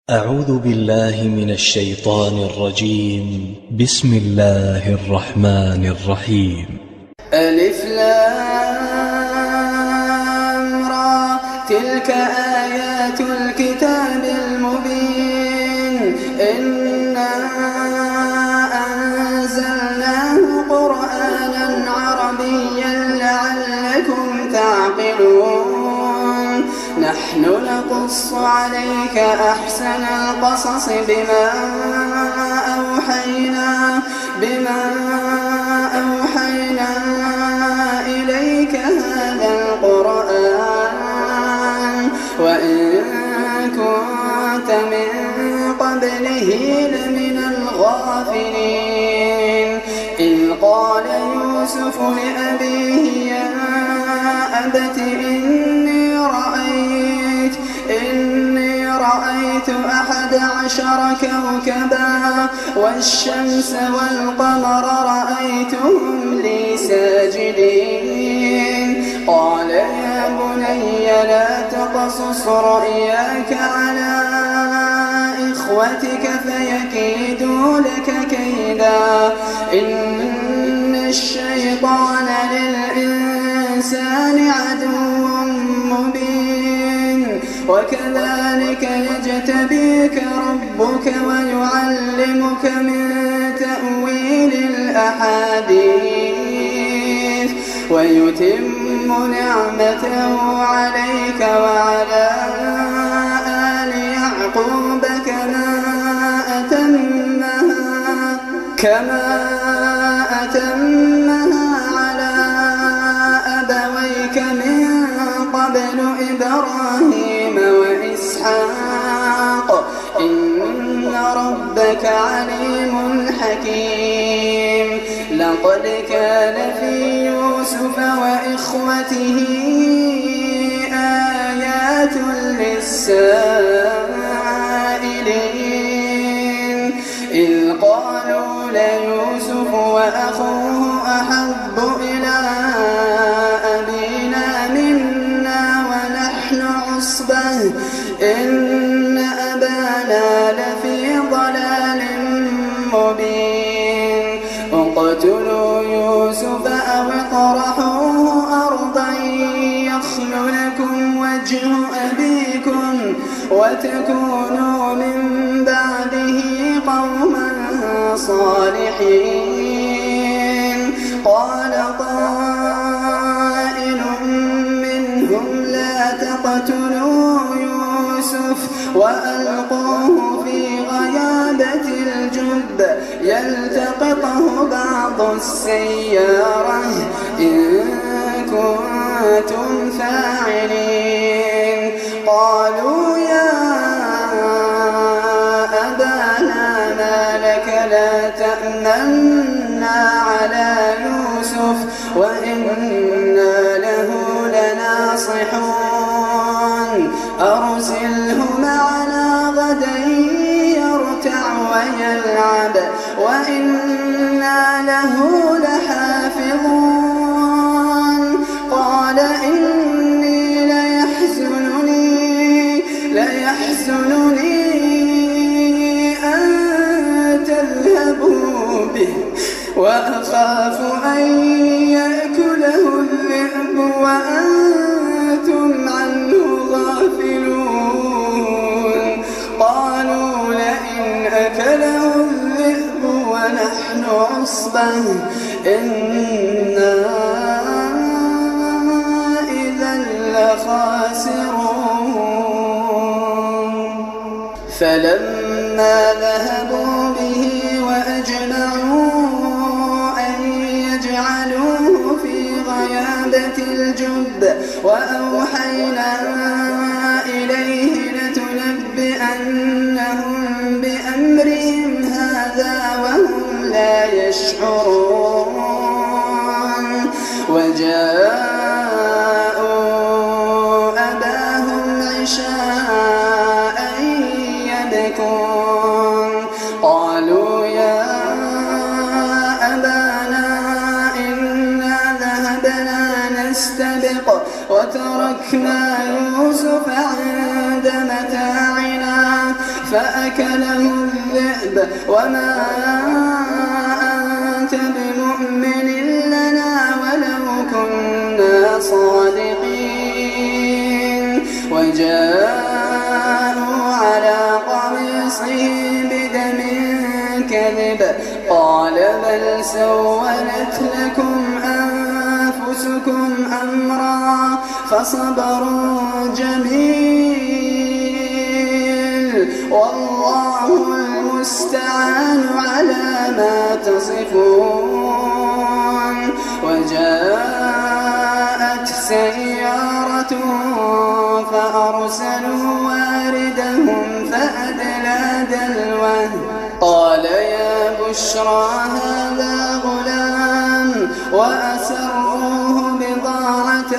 أعوذ بالله من الشيطان الرجيم. بسم الله الرحمن الرحيم. ألف لام را، تلك آيات الكتاب المبين. إنا أنزلناه قرآنا عربيا لعلكم تعقلون. نحن نقص عليك أحسن القصص بما أوحينا إليك هذا القرآن وإن كنت من قبله لمن الغافلين. إذ قال يوسف لأبيه يا أبت إني رأيت 11 كوكبا والشمس والقمر رأيتهم لي ساجدين. قال يا بني لا تقصص رؤياك على إخوتك فيكيدوا لك كيدا. إن الشيطان للإنسان عدو مبين. وكذلك يجتبيك ربك ويعلمك من تأويل الأحاديث ويتم نعمته عليك وعلى آل يعقوب كما أتمها على أبويك من قبل إبراهيم وإسحاق. إن ربك عليم حكيم. لقد كان في يوسف وإخوته آيات للسائلين. إذ قالوا ليوسف وأخوه أحب إلى أبينا منا ونحن عصبة إن أبانا لفي ضلال مبين. اقتلوا يوسف أو اطرحوه أرضا يخل لكم وجه أبيكم وتكونوا من بعده قوما صالحين. قال قائل منهم لا تقتلوا يوسف وألقوه في غيابة الجب يلتقطه بعض السيارة إن كنتم فاعلين. قالوا يا أبانا ما لك لا تأمنا على يوسف وإنا له لناصحون. أرسله معنا غدا يرتع ويلعب وإنا له لحافظون. قال إني ليحزنني أن تذهبوا به وأخاف أن يأكله الذئب وأنتم عنه غافلون. قالوا لئن أكله الذئب ونحن عصبة إنا إذا لخاسرون. فلما ذهبوا به وأجمعوا أن يجعلوه في غيابة الجب وأوحينا إليه لتنبئنهم بأمرهم هذا وهم لا يشعرون. وجاءوا أباهم عشاء يبكون. قالوا يا أبانا إنا ذهبنا نستبق وتركنا يوسف عند متاعنا فأكله الذئب وما أنت بمؤمن لنا ولو كنا صادقين. وجاءوا على قميصه بدم كذب قال بل سولت لكم أنفسكم أمرا فصبر جميل والله المستعان على ما تصفون. وجاءت سيارة فأرسلوا واردهم فأدلى دلوه قال يا بشرى هذا غلام وأسروه بضاعة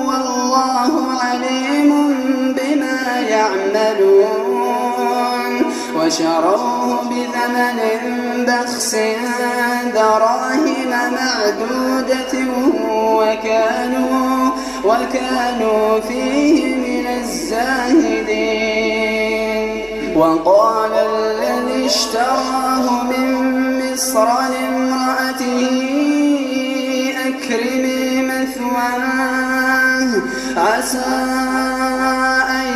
والله عليم بما يعملون. وشروه بثمن بخس دراهم معدودة وكانوا فيه من الزاهدين. وقال الذي اشتراه من مصر لامرأته أكرمي مثواه عسى أن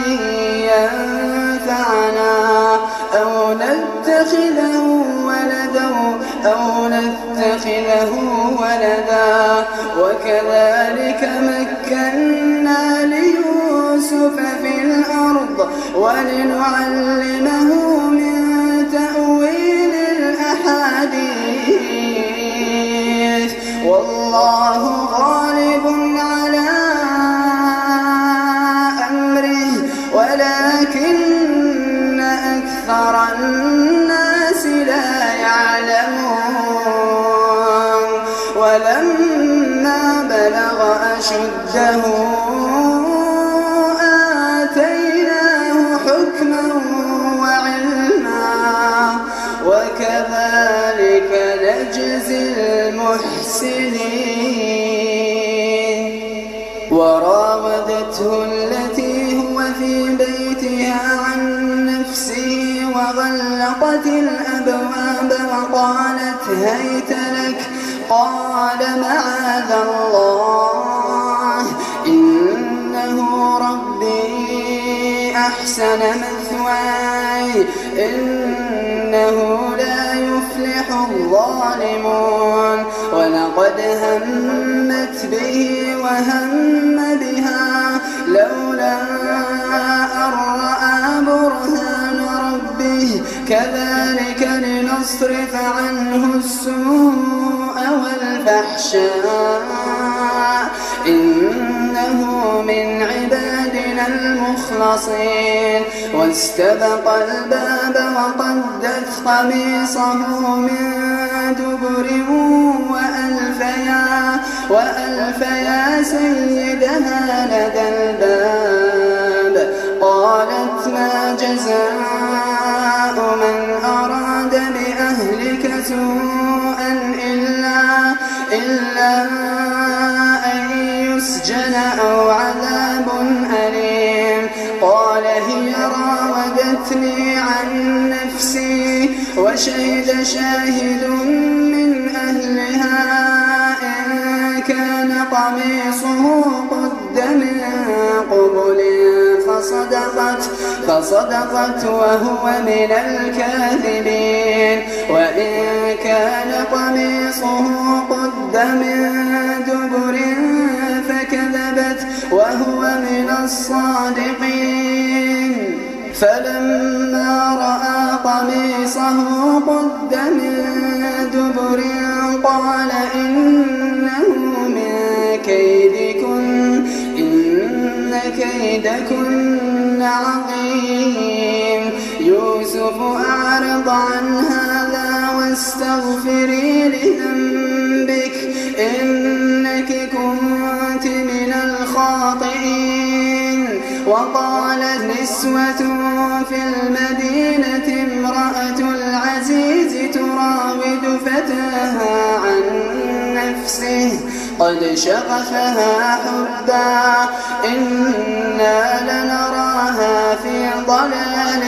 ينفعنا أو نتخذه ولدا وكذلك مكنا ليوسف في الأرض ولنعلمه من تأويل الأحاديث والله غالب على أمره ولكن أكثر الناس لا يعلمون. ولما بلغ أشده آتيناه حكما وعلما وكذلك نجزي المحسنين. وراودته التي هو في بيتها عن نفسه وغلقت الأبواب وقالت هيت لك قال معاذ الله إنه ربي أحسن مثواي إنه لا يفلح الظالمون. ولقد همت به وهم بها لولا أن رأى برهان ربه كذلك لنصرف عنه السوء والفحشاء إنه من عبادنا المخلصين. واستبق الباب وقدت قميصه من دبر وألف يا سيدها لدى الباب قالت ما جزاء من أراد بأهلك سوءا إلا أن يسجن أو عذاب أليم. قال هي راودتني عن نفسي وشهد شاهد من أهلها إن كان قميصه قد من قبل فصدقت وهو من الكاذبين. وإن كان قميصه قد من دبر فكذبت وهو من الصادقين. فلما رأى قميصه قد من دبر قال إنه من كيدكن إن كيدكن عظيم. يوسف أعرض عن هذا واستغفري لذنبك إنك كنت من الخاطئين. وقالت نسوة في المدينة امرأة العزيز تراود فتاها عن نفسه قد شغفها حبا إنا لنراها في ضلال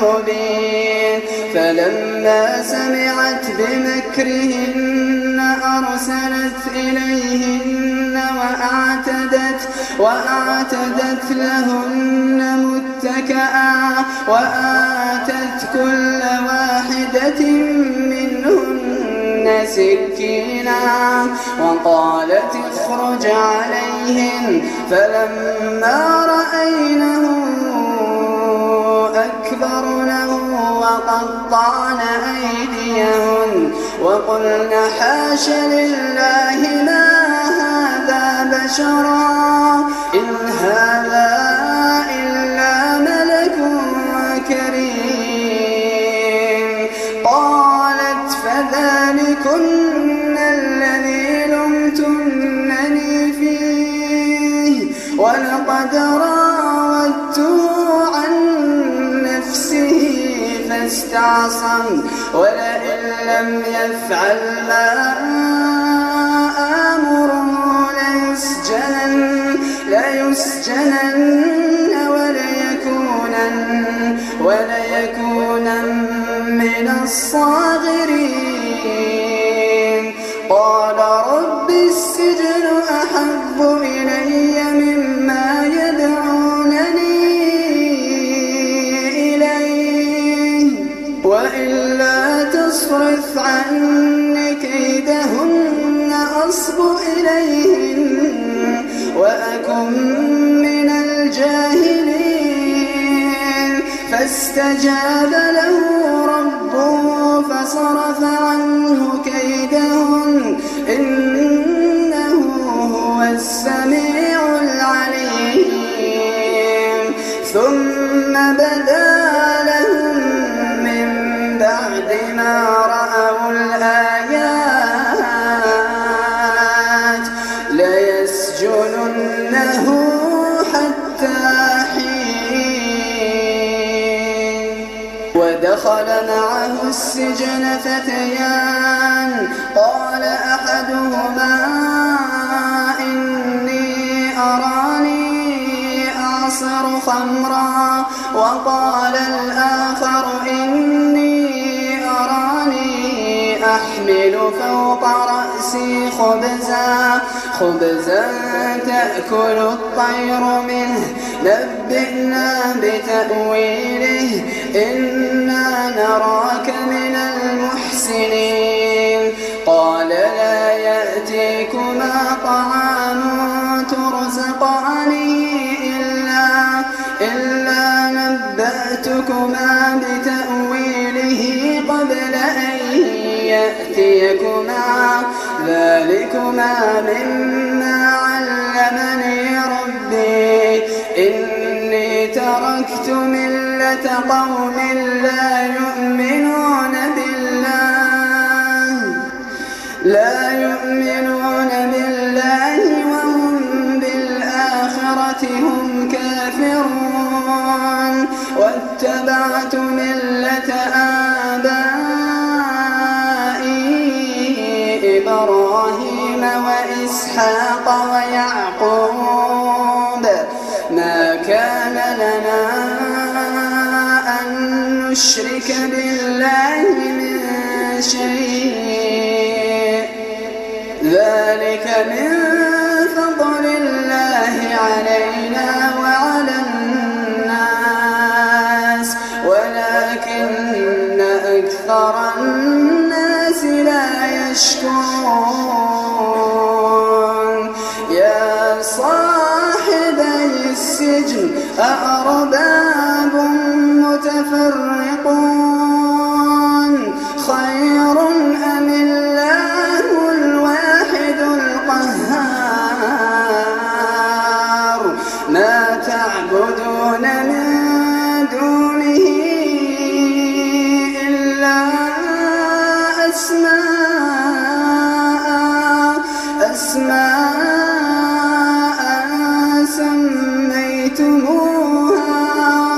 مبين فلما سمعت بمكرهن أرسلت إليهن وأعتدت لهن متكئا وآتت كل واحدة منهن سكينا وقالت اخرج عليهن فلما رأينه أكبرنه وقطعن أيديهن وقلن حاش لله ما هذا بشرا إن هذا إلا ملك كريم قالت فذلكن الذي لمتنني فيه ولقد راودته عن نفسه فاستعصم ولئن لم يفعل ما آمره ليسجنن وليكونن من الصاغرين قال رب السجن أحب إلي مما يدعونني إليه وإلا تصرف عني كيدهن أصب إليهن وأكن من الجاهلين فاستجاب له ربه فصرف عنه كيدهن إنه هو السميع العليم ثم بدا لهم من بعد ما رأوا الآيات ليسجننه حتى حين ودخل معه السجن فتيان قال أحدهما إني أراني أعصر خمرا وقال الآخر إني أراني أحمل فوق رأسي خبزا تأكل الطير منه نبئنا بتأويله إنا نراك من المحسنين قال لا يأتيكما طعام ترزقانه إلا نبأتكما بتأويله قبل أن يأتيكما ذلكما مما علمني ربي إني تركت ملة قوم لا يؤمنون بالله وهم بالآخرة هم كافرون واتبعت ملة آبائي إبراهيم وإسحاق ويعقوب ما كان لنا أن نشرك بالله من شيء ذلك من فضل الله علينا وعلى الناس ولكن أكثر الناس لا يشكرون يا صاحبي السجن أأرباب متفرقون خير أم الله الواحد القهار ما تعبدون من دونه إلا أسماء سميتموها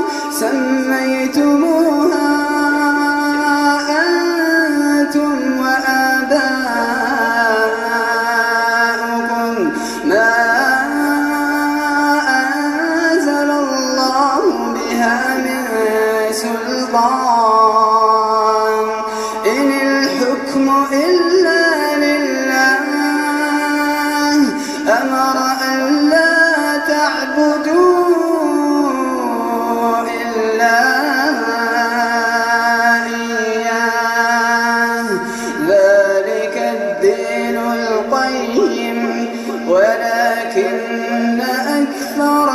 الشيطان إن الحكم إلا لله أمر أن لا تعبدوا إلا إياه ذلك الدين القيم ولكن أكثر